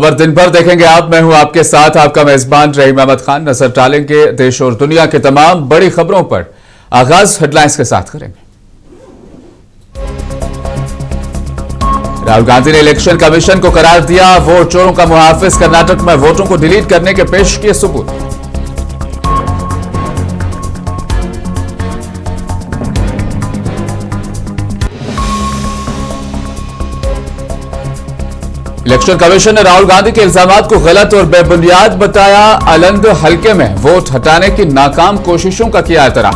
खबर दिन भर देखेंगे आप। मैं हूं आपके साथ आपका मेजबान रहीम अहमद खान। नजर डालेंगे देश और दुनिया के तमाम बड़ी खबरों पर। आगाज हेडलाइंस के साथ करेंगे। राहुल गांधी ने इलेक्शन कमीशन को करार दिया वोट चोरों का मुहाफिज। कर्नाटक में वोटों को डिलीट करने के पेश किए सबूत। इलेक्शन कमीशन ने राहुल गांधी के इल्जामात को गलत और बेबुनियाद बताया। अलंद हलके में वोट हटाने की नाकाम कोशिशों का किया एतराफ।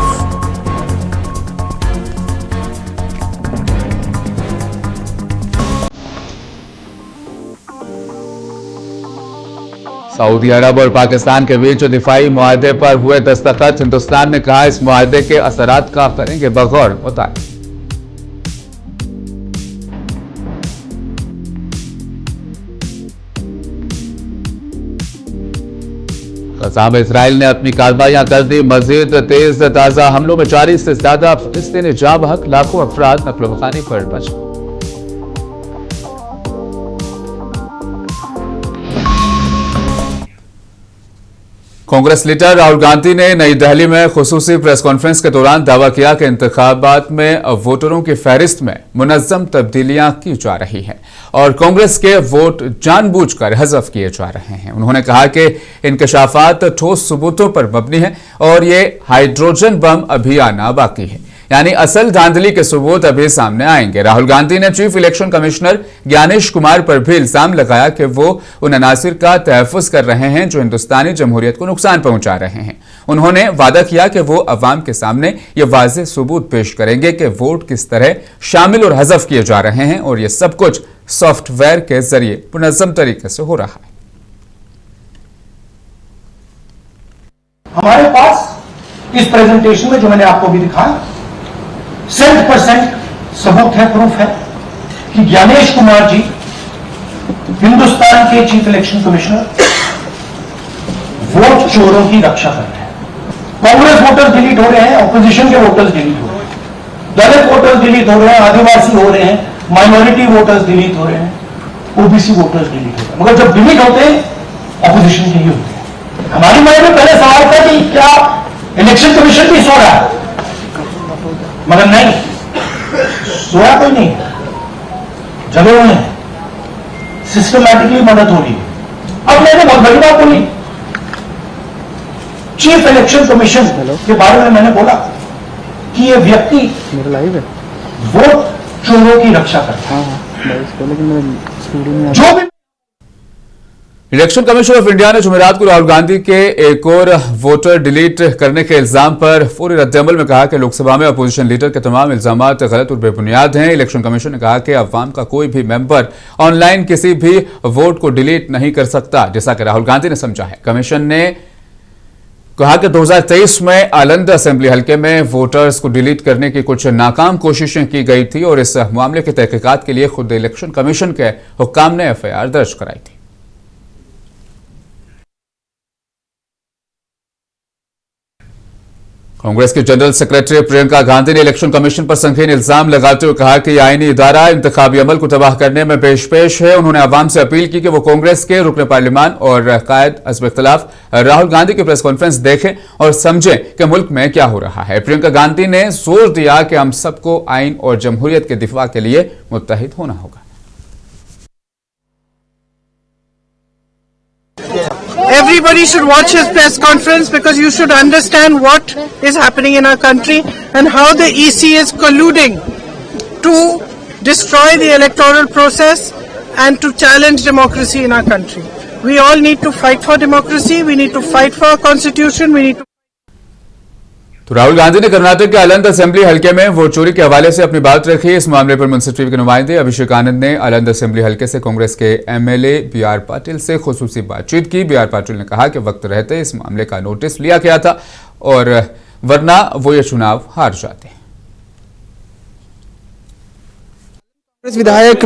सऊदी अरब और पाकिस्तान के बीच दिफाई मुआहदे पर हुए दस्तखत। हिंदुस्तान ने कहा इस मुआहदे के असरात का करेंगे बगौर मुताबिक। कसाम इसराइल ने अपनी कार्रवाइयां कर दी मजीद तेज। ताजा हमलों में 40 से ज्यादा फिलिस्तीनी जाँ बहक। लाखों अफराद नक्ल-ओ-बखानी पर बचे। कांग्रेस लीडर राहुल गांधी ने नई दिल्ली में खुसूसी प्रेस कॉन्फ्रेंस के दौरान दावा किया कि इंतखाबात में वोटरों की फहरिस्त में मुनज्जम तब्दीलियां की जा रही हैं और कांग्रेस के वोट जानबूझकर हज़फ किए जा रहे हैं। उन्होंने कहा कि इंकशाफात ठोस सबूतों पर मबनी है और ये हाइड्रोजन बम अभी आना बाकी है, यानी असल धांधली के सबूत अभी सामने आएंगे। राहुल गांधी ने chief election commissioner Gyanesh Kumar पर भी इल्जाम लगाया कि वो उन अनासिर का तहफ़्फ़ुज़ कर रहे हैं जो हिंदुस्तानी जमहूरियत को नुकसान पहुंचा रहे हैं। उन्होंने वादा किया कि वो अवाम के सामने ये वाज़ेह सबूत पेश करेंगे कि वोट किस तरह शामिल और हज़फ किए जा रहे हैं और ये सब कुछ सॉफ्टवेयर के जरिए मुनज़्ज़म तरीके से हो रहा है। हमारे पास इस प्रेजेंटेशन में जो मैंने आपको भी दिखाया 100% सबूत है, प्रूफ है कि ज्ञानेश कुमार जी हिंदुस्तान के चीफ इलेक्शन कमिश्नर वोट चोरों की रक्षा कर रहे हैं। कांग्रेस वोटर्स डिलीट हो रहे हैं, ऑपोजिशन के वोटर्स डिलीट हो रहे हैं, दलित वोटर्स डिलीट हो रहे हैं, आदिवासी हो रहे हैं, माइनॉरिटी वोटर्स डिलीट हो रहे हैं, ओबीसी वोटर्स डिलीट हो रहे हैं। मगर जब डिलीट होते हैं ऑपोजिशन के ही होते हैं। हमारी माइंड में पहले सवाल था कि क्या इलेक्शन कमीशन भी सो रहा है, मगर नहीं, सोया कोई नहीं, जगे हुए हैं, सिस्टमैटिकली मदद हो रही है। अब मैंने बहुत बड़ी बात बोली, चीफ इलेक्शन कमीशन के बारे में मैंने बोला कि ये व्यक्ति वोट चोरों की रक्षा करता है। जो भी इलेक्शन कमीशन ऑफ इंडिया ने जुमेरात को राहुल गांधी के एक और वोटर डिलीट करने के इल्जाम पर फौरी रद्दअमल में कहा कि लोकसभा में अपोजिशन लीडर के तमाम इल्जामात गलत और बेबुनियाद हैं। इलेक्शन कमीशन ने कहा कि अवाम का कोई भी मेंबर ऑनलाइन किसी भी वोट को डिलीट नहीं कर सकता, जैसा कि राहुल गांधी ने समझा है। कमीशन ने कहा कि 2023 में आलंद असेंबली हल्के में वोटर्स को डिलीट करने की कुछ नाकाम कोशिशें की गई थी और इस मामले की तहकीकात के लिए खुद इलेक्शन कमीशन के हुक्काम ने FIR दर्ज कराई थी। कांग्रेस की जनरल सेक्रेटरी प्रियंका गांधी ने इलेक्शन कमीशन पर संगीन इल्जाम लगाते हुए कहा कि आईनी इदारा इंतखाबी अमल को तबाह करने में पेश है। उन्होंने अवाम से अपील की कि वो कांग्रेस के रुकन पार्लियामान और कायद अज़्म इख्तिलाफ राहुल गांधी की प्रेस कॉन्फ्रेंस देखें और समझें कि मुल्क में क्या हो रहा है। प्रियंका गांधी ने जोर दिया कि हम सबको आइन और जमहूरियत के दिफा के लिए मुत्तहिद होना होगा। Everybody should watch his press conference because you should understand what is happening in our country and how the EC is colluding to destroy the electoral process and to challenge democracy in our country. We all need to fight for democracy, we need to fight for our constitution, we need to तो राहुल गांधी ने कर्नाटक के Aland assembly हल्के में vote चोरी के हवाले से अपनी बात रखी। इस मामले पर मुंसिफ टीवी के नुमाइंदे अभिषेक आनंद ने आलंद असेंबली हल्के से कांग्रेस के MLA BR पाटिल से खुसूसी बातचीत की। BR पाटिल ने कहा कि वक्त रहते इस मामले का नोटिस लिया गया था और वरना वो ये चुनाव हार जाते। कांग्रेस विधायक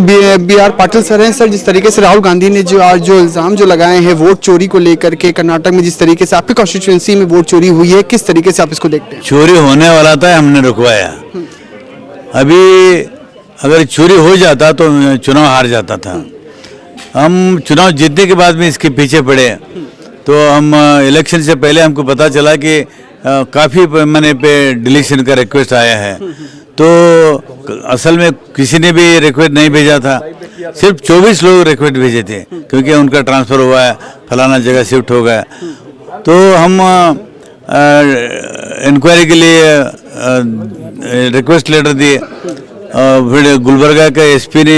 BR पाटिल सर हैं। सर, जिस तरीके से राहुल गांधी ने जो इल्जाम लगाए हैं वोट चोरी को लेकर के, कर्नाटक में जिस तरीके से आपकी कॉन्स्टिट्यूएंसी में वोट चोरी हुई है, किस तरीके से आप इसको देखते हैं? चोरी होने वाला था, हमने रुकवाया। अभी अगर चोरी हो जाता तो चुनाव हार जाता था। हम चुनाव जीतने के बाद भी इसके पीछे पड़े। तो हम इलेक्शन से पहले हमको पता चला कि काफ़ी पैमाने पे डिलीशन का रिक्वेस्ट आया है। तो असल में किसी ने भी रिक्वेस्ट नहीं भेजा था, सिर्फ 24 लोग रिक्वेस्ट भेजे थे, क्योंकि उनका ट्रांसफ़र हुआ है, फलाना जगह शिफ्ट हो गया। तो हम इंक्वायरी के लिए रिक्वेस्ट लेटर दिए। फिर गुलबर्गा के एसपी ने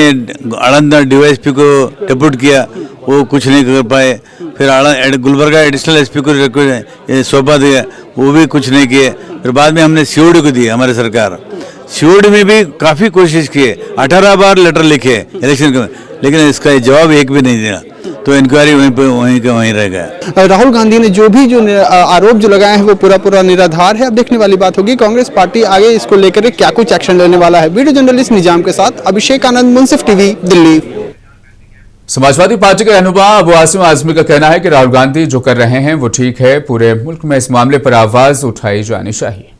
आनंद डीवाईएसपी को डिप्यूट किया, वो कुछ नहीं कर पाए। फिर गुलबर्गा एडिशनल एसपी को रिक्वेस्ट सौंपा दिया, वो भी कुछ नहीं किए। फिर बाद में हमने सीओडी को दी, हमारी सरकार सीओडी में भी काफ़ी कोशिश किए, 18 बार लेटर लिखे इलेक्शन के, लेकिन इसका जवाब एक भी नहीं दिया। तो इंक्वायरी वहीं रह गया। राहुल गांधी ने जो आरोप जो लगाए हैं वो पूरा निराधार है। अब देखने वाली बात होगी कांग्रेस पार्टी आगे इसको लेकर क्या कुछ एक्शन लेने वाला है। वीडियो जर्नलिस्ट निजाम के साथ अभिषेक आनंद, मुंसिफ टीवी, दिल्ली। समाजवादी पार्टी के रहनुमा अबू आसिम आजमी का कहना है कि राहुल गांधी जो कर रहे हैं वो ठीक है, पूरे मुल्क में इस मामले पर आवाज उठाई जानी चाहिए।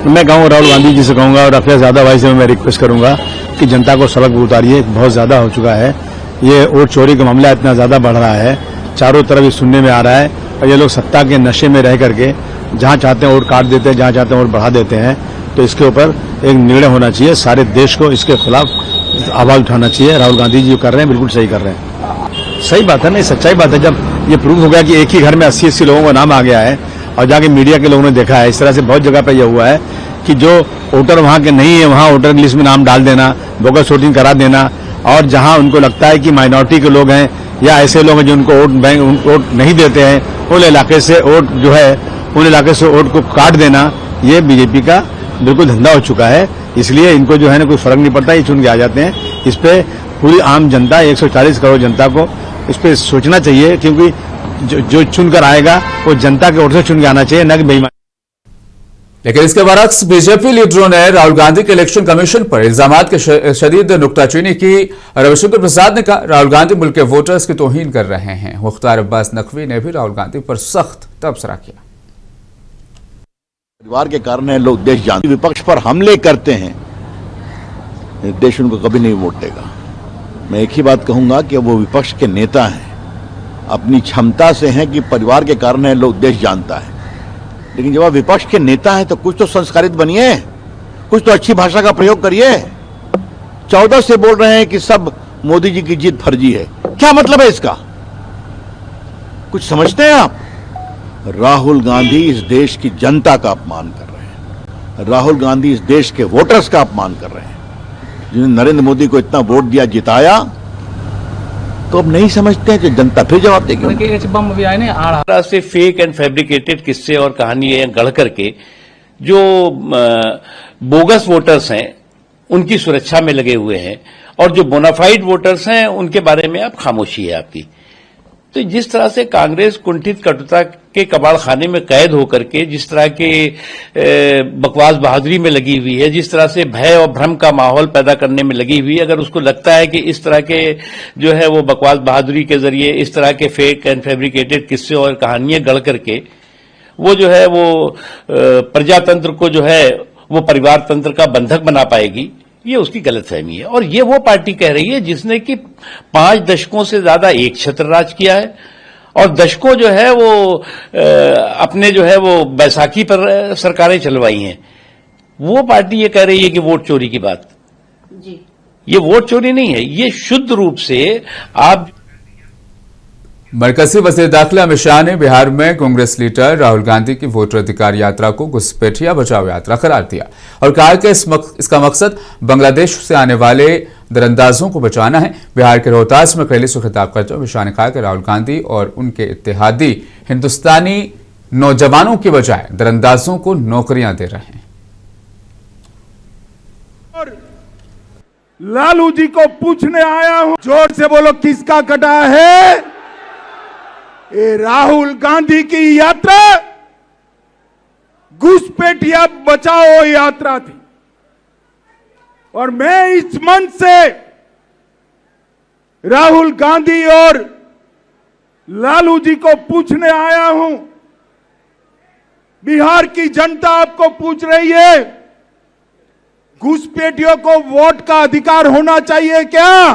मैं कहूँ राहुल गांधी जी से कहूंगा और अखिलेश यादव भाई से मैं रिक्वेस्ट करूंगा कि जनता को सड़क पर उतारिए, बहुत ज्यादा हो चुका है। ये वोट चोरी का मामला इतना ज्यादा बढ़ रहा है, चारों तरफ ये सुनने में आ रहा है, और ये लोग सत्ता के नशे में रह करके जहां चाहते हैं वोट काट देते हैं, जहां चाहते हैं वोट बढ़ा देते हैं। तो इसके ऊपर एक निर्णय होना चाहिए, सारे देश को इसके खिलाफ आवाज उठाना चाहिए। राहुल गांधी जी जो कर रहे हैं बिल्कुल सही कर रहे हैं। सही बात है, नहीं सच्चाई बात है। जब ये प्रूव हो गया कि एक ही घर में 80-80 लोगों का नाम आ गया है, और जाके मीडिया के लोगों ने देखा है, इस तरह से बहुत जगह पर यह हुआ है कि जो वोटर वहां के नहीं है वहां वोटर लिस्ट में नाम डाल देना, बोगस वोटिंग करा देना, और जहां उनको लगता है कि माइनॉरिटी के लोग हैं या ऐसे लोग हैं जो उनको वोट नहीं देते हैं, उन इलाके से वोट जो है उन इलाके से वोट को काट देना, ये बीजेपी का बिल्कुल धंधा हो चुका है। इसलिए इनको जो है ना कोई फर्क नहीं पड़ता, ये चुन के आ जाते हैं। इस पे पूरी आम जनता 140 करोड़ जनता को इस पे सोचना चाहिए, क्योंकि जो चुनकर आएगा वो जनता के वोट से चुन के आना चाहिए, न कि बेईमान। लेकिन इसके बरक्स बीजेपी लीडरों ने राहुल गांधी के इलेक्शन कमीशन पर इल्जामात की शदीद नुक्ताचीनी की। रविशंकर प्रसाद ने कहा राहुल गांधी मुल्क के वोटर्स की तौहीन कर रहे हैं। मुख्तार अब्बास नकवी ने भी राहुल गांधी पर सख्त तबसरा किया। परिवार के कारण है, लोग देश जानते, विपक्ष पर हमले करते हैं, देश उनको कभी नहीं वोट देगा। मैं एक ही बात कहूंगा कि वो विपक्ष के नेता हैं, अपनी क्षमता से हैं कि परिवार के कारण है, लोग देश जानता है, लेकिन जब आप विपक्ष के नेता हैं तो कुछ तो संस्कारित बनिए, कुछ तो अच्छी भाषा का प्रयोग करिए। 14 से बोल रहे हैं कि सब मोदी जी की जीत फर्जी है, क्या मतलब है इसका? कुछ समझते हैं आप? राहुल गांधी इस देश की जनता का अपमान कर रहे हैं, राहुल गांधी इस देश के वोटर्स का अपमान कर रहे हैं, जिन्होंने नरेंद्र मोदी को इतना वोट दिया, जिताया। तो अब नहीं समझते हैं कि जनता फिर जवाब देगी। से फेक एंड फैब्रिकेटेड किस्से और कहानियां गढ़ करके जो बोगस वोटर्स हैं उनकी सुरक्षा में लगे हुए हैं, और जो बोनाफाइड वोटर्स हैं उनके बारे में अब खामोशी है आपकी। तो जिस तरह से कांग्रेस कुंठित कटुता के कबाड़ खाने में कैद होकर के जिस तरह के बकवास बहादुरी में लगी हुई है, जिस तरह से भय और भ्रम का माहौल पैदा करने में लगी हुई है, अगर उसको लगता है कि इस तरह के जो है वो बकवास बहादुरी के जरिए इस तरह के फेक एंड फैब्रिकेटेड किस्से और कहानियां गढ़ करके वो जो है वो प्रजातंत्र को जो है वो परिवार तंत्र का बंधक बना पाएगी, ये उसकी गलतफहमी है। और ये वो पार्टी कह रही है जिसने कि 5 दशकों से ज्यादा एक छत्र राज किया है, और दशकों जो है वो अपने जो है वो बैसाखी पर सरकारें चलवाई हैं। वो पार्टी ये कह रही है कि वोट चोरी की बात जी, ये वोट चोरी नहीं है, ये शुद्ध रूप से आप। मरकजी वज़ीर दाखिला अमित शाह ने बिहार में कांग्रेस लीडर राहुल गांधी की वोटर अधिकार यात्रा को घुसपैठिया बचाओ यात्रा करार दिया और कहा कि इसका मकसद बांग्लादेश से आने वाले दरअंदाजों को बचाना है। बिहार के रोहतास में रैली से खिताब करते हुए अमित शाह ने कहा कि राहुल गांधी और उनके इत्तेहादी हिंदुस्तानी नौजवानों की बजाय दरअंदाजों को नौकरियां दे रहे हैं। लालू जी को पूछने आया हूं, जोर से बोलो, किसका कटा है? ये राहुल गांधी की यात्रा घुसपैठिया बचाओ यात्रा थी, और मैं इस मंच से राहुल गांधी और लालू जी को पूछने आया हूं, बिहार की जनता आपको पूछ रही है, घुसपैठियों को वोट का अधिकार होना चाहिए क्या?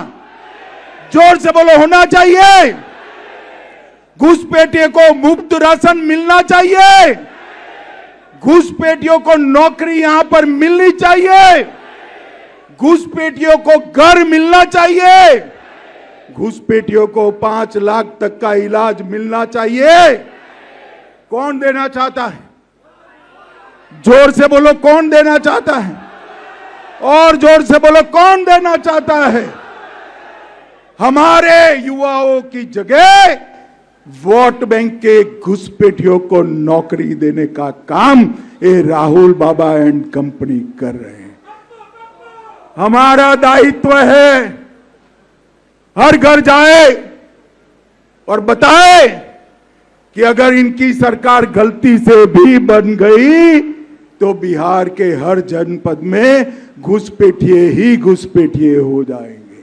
जोर से बोलो, होना चाहिए। घुसपैठियों को मुफ्त राशन मिलना चाहिए। घुसपैठियों को नौकरी यहां पर मिलनी चाहिए। घुसपैठियों को घर मिलना चाहिए। घुसपैठियों को 5 लाख तक का इलाज मिलना चाहिए। कौन देना चाहता है? जोर से बोलो, कौन देना चाहता है? और जोर से बोलो, कौन देना चाहता है? हमारे युवाओं की जगह वोट बैंक के घुसपैठियों को नौकरी देने का काम ये राहुल बाबा एंड कंपनी कर रहे हैं। हमारा दायित्व है हर घर जाए और बताए कि अगर इनकी सरकार गलती से भी बन गई तो बिहार के हर जनपद में घुसपैठिए ही घुसपैठिए हो जाएंगे।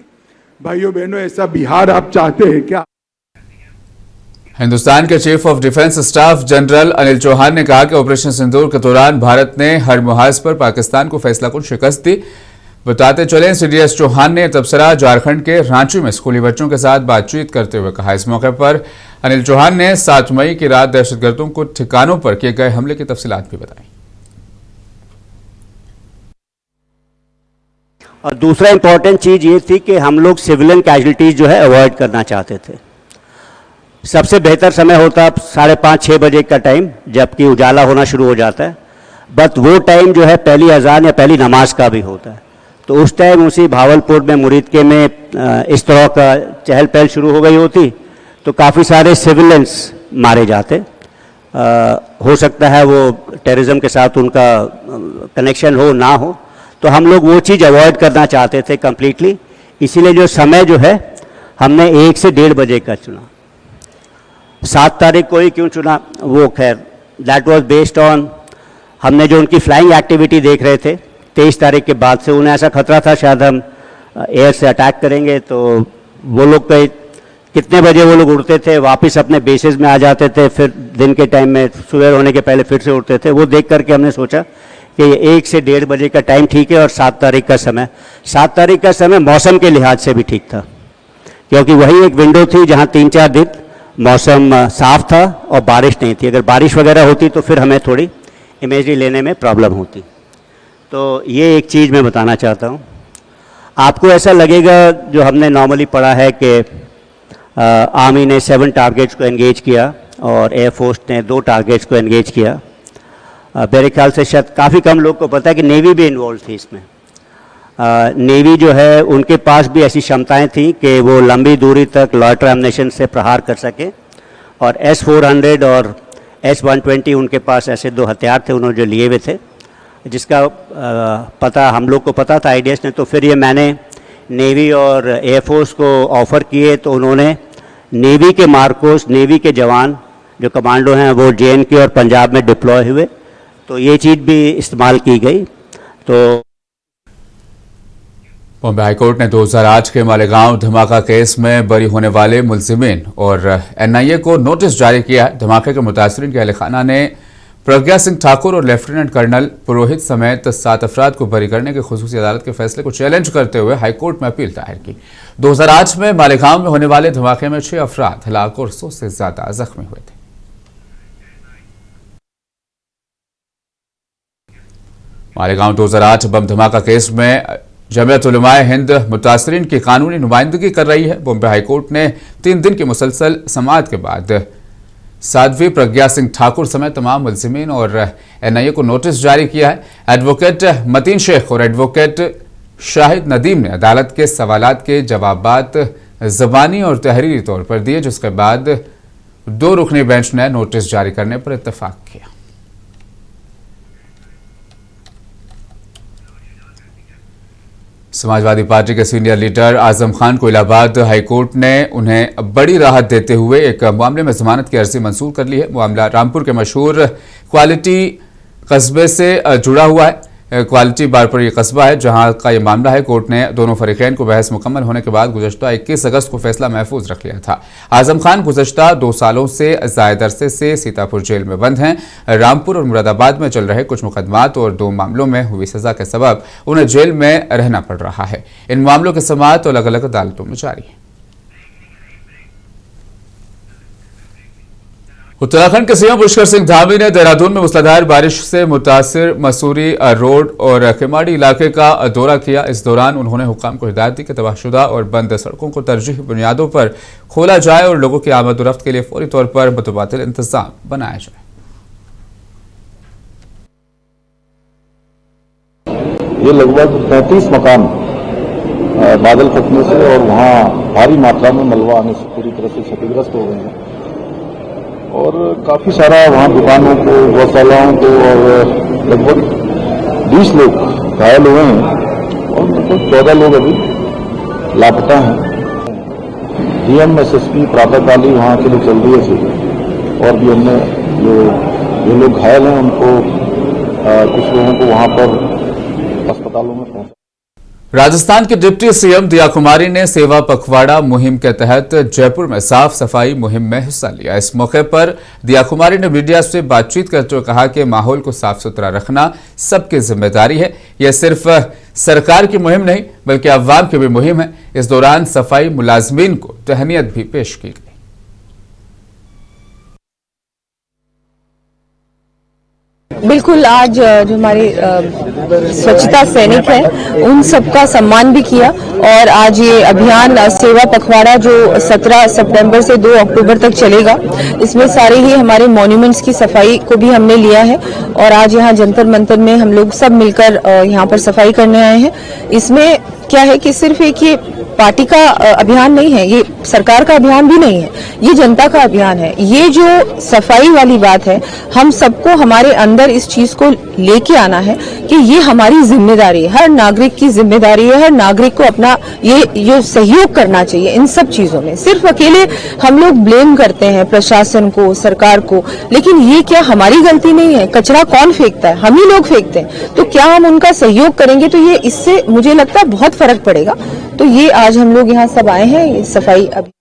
भाइयों बहनों, ऐसा बिहार आप चाहते हैं क्या? हिंदुस्तान के chief of defence staff general Anil Chauhan ने कहा कि ऑपरेशन सिंदूर के दौरान भारत ने हर मुहाज पर पाकिस्तान को फैसलाकुन शिकस्त दी। बताते चलें, सीडीएस चौहान ने तबसरा झारखंड के रांची में स्कूली बच्चों के साथ बातचीत करते हुए कहा। इस मौके पर अनिल चौहान ने 7 मई की रात दहशतगर्दों को ठिकानों पर किए गए हमले की तफसीलात भी बताई। और दूसरा इंपॉर्टेंट चीज ये थी कि हम लोग सिविलियन कैजुअलिटीज जो है अवॉइड करना चाहते थे। सबसे बेहतर समय होता 5:30-6 बजे का टाइम, जबकि उजाला होना शुरू हो जाता है। बट वो टाइम जो है पहली अजान या पहली नमाज का भी होता है। तो उस टाइम उसी भावलपुर में, मुरीदके में इस तरह का चहल पहल शुरू हो गई होती तो काफ़ी सारे सिविलियंस मारे जाते। हो सकता है वो टेररिज्म के साथ उनका कनेक्शन हो ना हो, तो हम लोग वो चीज़ अवॉइड करना चाहते थे कम्प्लीटली। इसीलिए जो समय जो है हमने 1 से 1:30 बजे का चुना। 7 तारीख को ही क्यों चुना, वो खैर दैट वाज बेस्ड ऑन हमने जो उनकी फ्लाइंग एक्टिविटी देख रहे थे 23 तारीख के बाद से, उन्हें ऐसा खतरा था शायद हम एयर से अटैक करेंगे। तो वो लोग कितने बजे वो लोग उड़ते थे, वापस अपने बेसिस में आ जाते थे, फिर दिन के टाइम में सुबह होने के पहले फिर से उड़ते थे। वो देख करके हमने सोचा कि ये 1 से 1:30 बजे का टाइम ठीक है। और 7 तारीख का समय, 7 तारीख का समय मौसम के लिहाज से भी ठीक था, क्योंकि वही एक विंडो थी जहाँ 3-4 दिन मौसम साफ था और बारिश नहीं थी। अगर बारिश वगैरह होती तो फिर हमें थोड़ी इमेजरी लेने में प्रॉब्लम होती। तो ये एक चीज़ मैं बताना चाहता हूँ। आपको ऐसा लगेगा, जो हमने नॉर्मली पढ़ा है कि आर्मी ने 7 टारगेट्स को एंगेज किया और एयरफोर्स ने 2 टारगेट्स को एंगेज किया। मेरे ख्याल से शायद काफ़ी कम लोग को पता है कि नेवी भी इन्वॉल्व थी इसमें। नेवी जो है उनके पास भी ऐसी क्षमताएं थी कि वो लंबी दूरी तक लॉयटर एम्युनिशन से प्रहार कर सके। और S-400 और S-120 उनके पास ऐसे 2 हथियार थे उन्होंने जो लिए हुए थे, जिसका पता हम लोग को पता था आईडीएस ने। तो फिर ये मैंने नेवी और एयरफोर्स को ऑफ़र किए, तो उन्होंने नेवी के मार्कोस, नेवी के जवान जो कमांडो हैं वो JNK और पंजाब में डिप्लॉय हुए, तो ये चीज़ भी इस्तेमाल की गई। तो बॉम्बे हाईकोर्ट ने 2008 के मालेगांव धमाका केस में बरी होने वाले मुलजिमीन और NIA को नोटिस जारी किया है। धमाके के मुतासरीन के अहल खाना ने प्रज्ञा सिंह ठाकुर और लेफ्टिनेंट कर्नल पुरोहित समेत 7 अफराद को बरी करने के खुसूसी अदालत के फैसले को चैलेंज करते हुए हाईकोर्ट में अपील दायर की। 2008 में मालेगांव में होने वाले धमाके में 6 अफराद हलाक और 100 से ज्यादा जख्मी हुए थे। मालेगांव 2008 बम धमाका केस में जमीयत उलमाए हिंद मुतासरीन की कानूनी नुमाइंदगी कर रही है। बॉम्बे हाईकोर्ट ने 3 दिन की मुसलसल समाअत के बाद साध्वी प्रज्ञा सिंह ठाकुर समेत तमाम मुलजिमीन और NIA को नोटिस जारी किया है। एडवोकेट मतीन शेख और एडवोकेट शाहिद नदीम ने अदालत के सवालात के जवाबात ज़बानी और तहरीरी तौर पर दिए, जिसके बाद 2 रुकनी बेंच ने नोटिस जारी करने पर इत्तेफाक किया। समाजवादी पार्टी के सीनियर लीडर आजम खान को इलाहाबाद हाईकोर्ट ने उन्हें बड़ी राहत देते हुए एक मामले में जमानत की अर्जी मंजूर कर ली है। मामला रामपुर के मशहूर क्वालिटी कस्बे से जुड़ा हुआ है। क्वालिटी बारपुर ये कस्बा है जहां का ये मामला है। कोर्ट ने दोनों फरीकैन को बहस मुकम्मल होने के बाद गुज़श्ता 21 अगस्त को फैसला महफूज रख लिया था। आजम खान गुज़श्ता 2 सालों से ज़ायद अरसे से सीतापुर जेल में बंद हैं। रामपुर और मुरादाबाद में चल रहे कुछ मुकदमात और 2 मामलों में हुई सजा के सबब उन्हें जेल में रहना पड़ रहा है। इन मामलों की समाअत अलग अलग अदालतों में जारी है। उत्तराखंड के सीएम पुष्कर सिंह धामी ने देहरादून में मूसलाधार बारिश से मुतासिर मसूरी रोड और केमाड़ी इलाके का दौरा किया। इस दौरान उन्होंने हुक्काम को हिदायत दी कि तबाहशुदा और बंद सड़कों को तरजीही बुनियादों पर खोला जाए और लोगों की आमद-ओ-रफ्त के लिए फौरी तौर पर मुतबादिल इंतजाम बनाया जाए। ये लगभग 35 मकान बादल फटने से और वहाँ भारी मात्रा में मलबा आने से पूरी तरह से क्षतिग्रस्त हो गए हैं और काफी सारा वहाँ दुकानों को, गौशालाओं को और लगभग 20 लोग घायल हुए हैं और लगभग 14 लोग अभी लापता हैं। डीएम एसएसपी प्रातःकाली वहाँ के लिए चल रही है और भी हमने जो लोग घायल हैं उनको कुछ लोगों को वहाँ पर अस्पतालों में पहुंचा। राजस्थान के डिप्टी सीएम दिया कुमारी ने सेवा पखवाड़ा मुहिम के तहत जयपुर में साफ सफाई मुहिम में हिस्सा लिया। इस मौके पर दिया कुमारी ने मीडिया से बातचीत करते हुए कहा कि माहौल को साफ सुथरा रखना सबकी जिम्मेदारी है। यह सिर्फ सरकार की मुहिम नहीं बल्कि अवाम की भी मुहिम है। इस दौरान सफाई मुलाजमीन को तहनीत भी पेश की गई। बिल्कुल, आज जो हमारे स्वच्छता सैनिक हैं उन सबका सम्मान भी किया और आज ये अभियान सेवा पखवाड़ा जो 17 सितंबर से 2 अक्टूबर तक चलेगा, इसमें सारे ही हमारे मॉन्यूमेंट्स की सफाई को भी हमने लिया है और आज यहाँ जंतर मंतर में हम लोग सब मिलकर यहाँ पर सफाई करने आए हैं। इसमें क्या है कि सिर्फ एक ये पार्टी का अभियान नहीं है, ये सरकार का अभियान भी नहीं है, ये जनता का अभियान है। ये जो सफाई वाली बात है, हम सबको हमारे अंदर इस चीज को लेके आना है कि ये हमारी जिम्मेदारी है, हर नागरिक की जिम्मेदारी है। हर नागरिक को अपना ये सहयोग करना चाहिए इन सब चीजों में। सिर्फ अकेले हम लोग ब्लेम करते हैं प्रशासन को, सरकार को, लेकिन ये क्या हमारी गलती नहीं है? कचरा कौन फेंकता है? हम ही लोग फेंकते हैं। तो क्या हम उनका सहयोग करेंगे तो ये इससे मुझे लगता है बहुत फर्क पड़ेगा। तो ये आज हम लोग यहाँ सब आए हैं ये सफाई अभियान।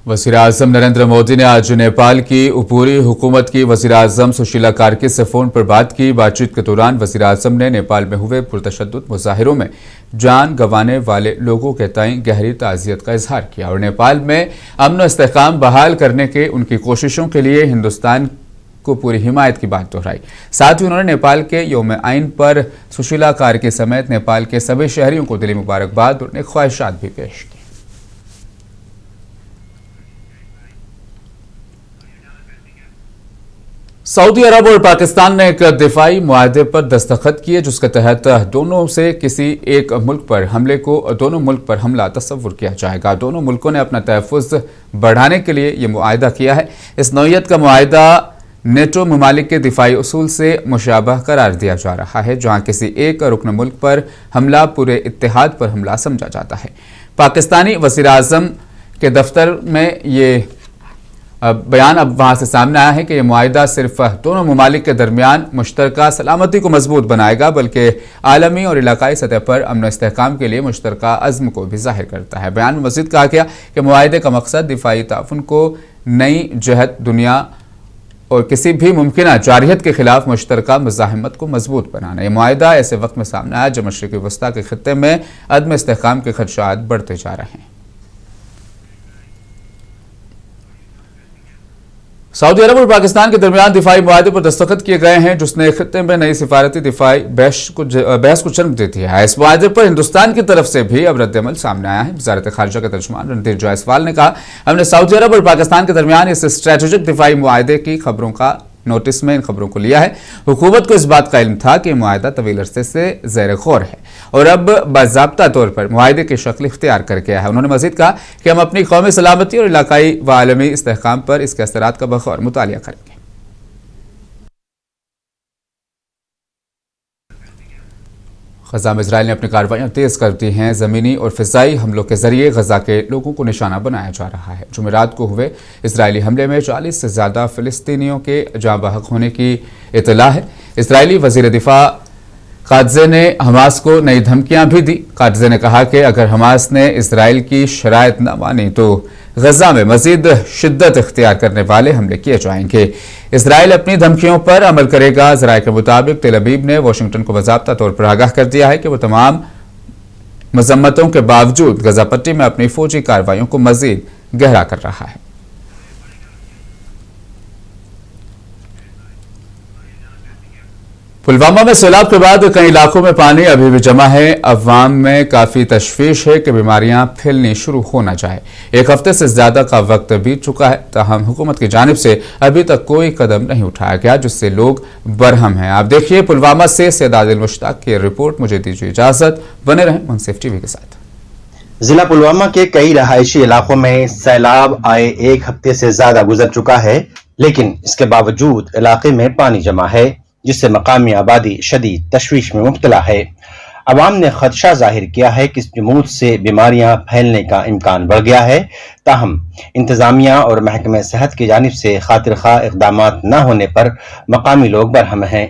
वज़ीर आज़म नरेंद्र मोदी ने आज नेपाल की ऊपरी हुकूमत की वज़ीर आज़म सुशीला कार्की से फोन पर बात की। बातचीत के दौरान वज़ीर आज़म ने नेपाल में हुए पुरतशद्दुद मुजाहिरों में जान गंवाने वाले लोगों के तय गहरी ताज़ियत का इजहार किया और नेपाल में अमन और इस्तेहकाम बहाल करने के उनकी कोशिशों के लिए हिंदुस्तान को पूरी हिमायत की बात दोहराई। साथ ही उन्होंने नेपाल के यौम आइन पर सुशीला कार्की समेत नेपाल के सभी शहरियों को दिली मुबारकबाद और नेक ख्वाहिशात भी पेश की। सऊदी अरब और पाकिस्तान ने एक दिफाई मुआहदे पर दस्तखत किए जिसके तहत दोनों से किसी एक मुल्क पर हमले को दोनों मुल्क पर हमला तस्वुर किया जाएगा। दोनों मुल्कों ने अपना तहफ़्फ़ुज़ बढ़ाने के लिए यह मुआहदा किया है। इस नौइयत का मुआहदा नेटो ममालिक के दिफाई उसूल से मुशाबह करार दिया जा रहा है, जहां किसी एक रुकन मुल्क पर हमला पूरे इत्तेहाद पर हमला समझा जाता है। पाकिस्तानी वज़ीर आज़म के दफ्तर में ये बयान अब वहां से सामने आया है कि यह मुआहदा सिर्फ दोनों ममालिक के दरमियान मुश्तरका सलामती को मजबूत बनाएगा बल्कि आलमी और इलाकाई सतह पर अमन इस्तेहकाम के लिए मुश्तरका अज़्म को भी जाहिर करता है। बयान में मज़ीद कहा गया कि मुआहदे का मकसद दिफाई ताउन को नई जहत दुनिया और किसी भी मुमकिन जारहियत के खिलाफ मुश्तरका मुज़ाहिमत को मजबूत बनाना। यह मुआहदा ऐसे वक्त में सामने आया जब मशरिक़ी वस्ता के खित्ते में अदम इस्तेहकाम के खदशात बढ़ते जा रहे हैं। सऊदी अरब और पाकिस्तान के दरमियान दिफाई मुआहदे पर दस्तखत किए गए हैं जिसने खित्ते में नई सिफारती दिफाई बहस को जन्म देती है। इस मुआहदे पर हिंदुस्तान की तरफ से भी अब रद्द-ए-अमल सामने आया है। वज़ारत ख़ारिजा के तर्जुमान रणधीर जायसवाल ने कहा, हमने सऊदी अरब और पाकिस्तान के दरमियान इस स्ट्रेटेजिक दिफाई मुआहदे की खबरों का नोटिस में इन खबरों को लिया है। हुकूमत को इस बात का इल्म था कि मुआहदा तवील अरसे से ज़ेर गौर है और अब बाज़ाब्ता तौर पर मुआहदे की शक्ल इख्तियार कर गया है। उन्होंने मज़ीद कहा कि हम अपनी कौमी सलामती और इलाकाई व आलमी इस्तेहकाम पर इसके असरात का बग़ौर मुतालिया करेंगे। ग़ज़ा में इजराइल ने अपनी कार्रवाइयाँ तेज़ कर दी हैं। ज़मीनी और फ़िज़ाई हमलों के ज़रिए ग़ज़ा के लोगों को निशाना बनाया जा रहा है। जुमेरात को हुए इजरायली हमले में 40 से ज़्यादा फ़िलिस्तीनियों के जाँ बहक होने की इत्तला है। इजरायली वज़ीर दिफ़ा कादजे ने हमास को नई धमकियां भी दी। कादजे ने कहा कि अगर हमास ने इसराइल की शराइत न मानी तो गजा में मजीद शिद्दत इख्तियार करने वाले हमले किए जाएंगे। इसराइल अपनी धमकियों पर अमल करेगा। ज़राए के मुताबिक तेल अवीव ने वाशिंगटन को बाज़ाब्ता तौर पर आगाह कर दिया है कि वो तमाम मजम्मतों के बावजूद गजा पट्टी में अपनी फौजी कार्रवाइयों को मजीद गहरा कर रहा है। पुलवामा में सैलाब के बाद कई इलाकों में पानी अभी भी जमा है। अवाम में काफी तशवीश है कि बीमारियां फैलनी शुरू हो न जाए। एक हफ्ते से ज्यादा का वक्त बीत चुका है, ताहम हुकूमत की जानिब से अभी तक कोई कदम नहीं उठाया गया, जिससे लोग बरहम हैं। आप देखिए पुलवामा से सैयद आदिल मुश्ताक की रिपोर्ट। मुझे दीजिए इजाजत, बने रहें मुंसिफ टीवी के साथ। जिला पुलवामा के कई रहायशी इलाकों में सैलाब आए एक हफ्ते से ज्यादा गुजर चुका है, लेकिन इसके बावजूद इलाके में पानी जमा है, जिससे मकामी आबादी शदीद तशवीश में मुब्तला है। अवाम ने खदशा जाहिर किया है कि इस जमूत से बीमारियां फैलने का इम्कान बढ़ गया है। ताहम इंतजामिया और महकमे सेहत की जानिब से खातिर खा इक़दामात न होने पर मकामी लोग बरहम हैं।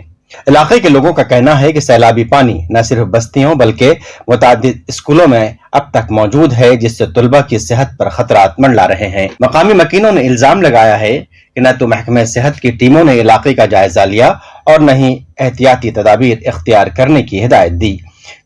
इलाके के लोगों का कहना है कि सैलाबी पानी न सिर्फ बस्तियों बल्कि मुतादिद स्कूलों में अब तक मौजूद है, जिससे तुलबा की सेहत पर खतरात मंडला रहे हैं। मकामी मकीनों ने इल्जाम लगाया है कि न तो महकमे सेहत की टीमों ने इलाके का जायजा लिया और न ही एहतियाती तदाबीर इख्तियार करने की हिदायत दी।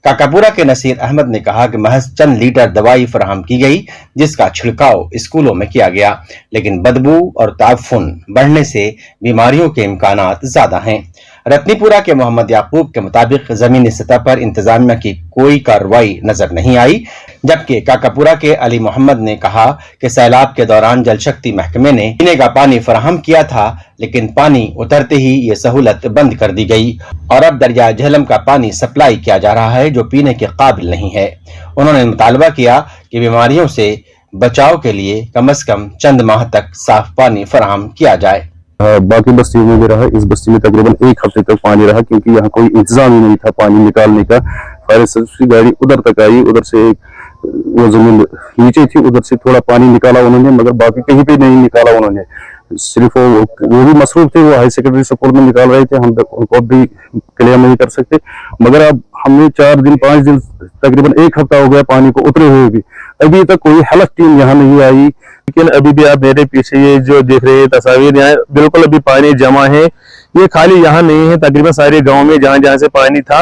काकापुरा के नसीर अहमद ने कहा कि महज चंद लीटर दवाई फराहम की गई, जिसका छिड़काव स्कूलों में किया गया, लेकिन बदबू और ताफुन बढ़ने से बीमारियों के इम्कानात ज्यादा हैं। रत्नीपुरा के मोहम्मद याकूब के मुताबिक जमीनी सतह पर इंतजामिया की कोई कार्रवाई नजर नहीं आई, जबकि काकापुरा के अली मोहम्मद ने कहा कि सैलाब के दौरान जल शक्ति महकमे ने पीने का पानी फराहम किया था, लेकिन पानी उतरते ही ये सहूलत बंद कर दी गई और अब दरिया झेलम का पानी सप्लाई किया जा रहा है, जो पीने के काबिल नहीं है। उन्होंने मुतालबा किया कि बीमारियों से बचाव के लिए कम से कम चंद माह तक साफ पानी फराहम किया जाए। बाकी बस्तियों में भी रहा, इस बस्ती में तकरीबन एक हफ्ते तक पानी रहा, क्योंकि यहाँ कोई इंतजाम ही नहीं था पानी निकालने का। फायर सर्विस की गाड़ी उधर तक आई, उधर से वो जमीन नीचे थी, उधर से थोड़ा पानी निकाला उन्होंने, मगर बाकी कहीं पे नहीं निकाला उन्होंने। सिर्फ वो भी मसरूफ थे, वो हाई सेकेंडरी स्कूल में निकाल रहे थे, हम उनको भी क्लियर नहीं कर सकते। मगर अब हमने 4 दिन 5 दिन तकरीबन एक हफ्ता हो गया पानी को उतरे हुए भी, अभी तक कोई हेल्थ टीम यहाँ नहीं आई। लेकिन अभी भी आप मेरे पीछे ये जो देख रहे हैं तस्वीर, यहाँ बिल्कुल अभी पानी जमा है। ये खाली यहाँ नहीं है, तकरीबन सारे गाँव में जहाँ जहाँ से पानी था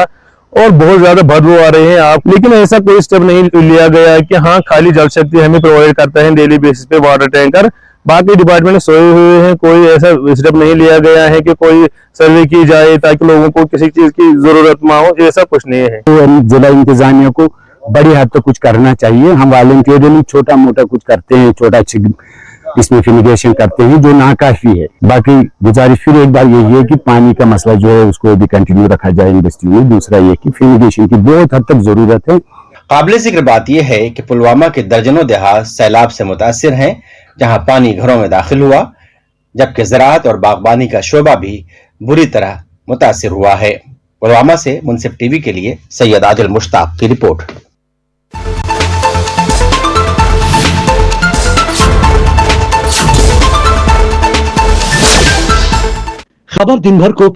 और बहुत ज्यादा बदबू आ रहे हैं आप। लेकिन ऐसा कोई स्टेप नहीं लिया गया है कि हाँ खाली जल शक्ति हमें प्रोवाइड करता है डेली बेसिस पे वाटर टैंकर, बाकी डिपार्टमेंट सोए हुए हैं। कोई ऐसा स्टेप नहीं लिया गया है कि कोई सर्वे की जाए ताकि लोगों को किसी चीज की जरूरत ना हो, ऐसा कुछ नहीं है। तो जिला इंतजामिया को बड़ी हद तक कुछ करना चाहिए। हम वॉलंटियरली छोटा मोटा कुछ करते हैं, छोटा इसमें फिनिगेशन करते हैं, जो नाकाफी है। बाकी गुजारिश फिर एक बार यही है कि पानी का मसला जो है उसको भी कंटिन्यू रखा जाए इंडस्ट्री में। दूसरा ये कि फिनिगेशन की बहुत हद तक जरूरत है। काबिल जिक्र बात यह है कि पुलवामा के दर्जनों देहात सैलाब से मुतासिर हैं, जहां पानी घरों में दाखिल हुआ, जबकि ज़राअत और बागबानी का शोबा भी बुरी तरह मुतासिर हुआ है। पुलवामा से मुंसिफ टीवी के लिए सैयद आदिल मुश्ताक की रिपोर्ट। खबर दिन भर को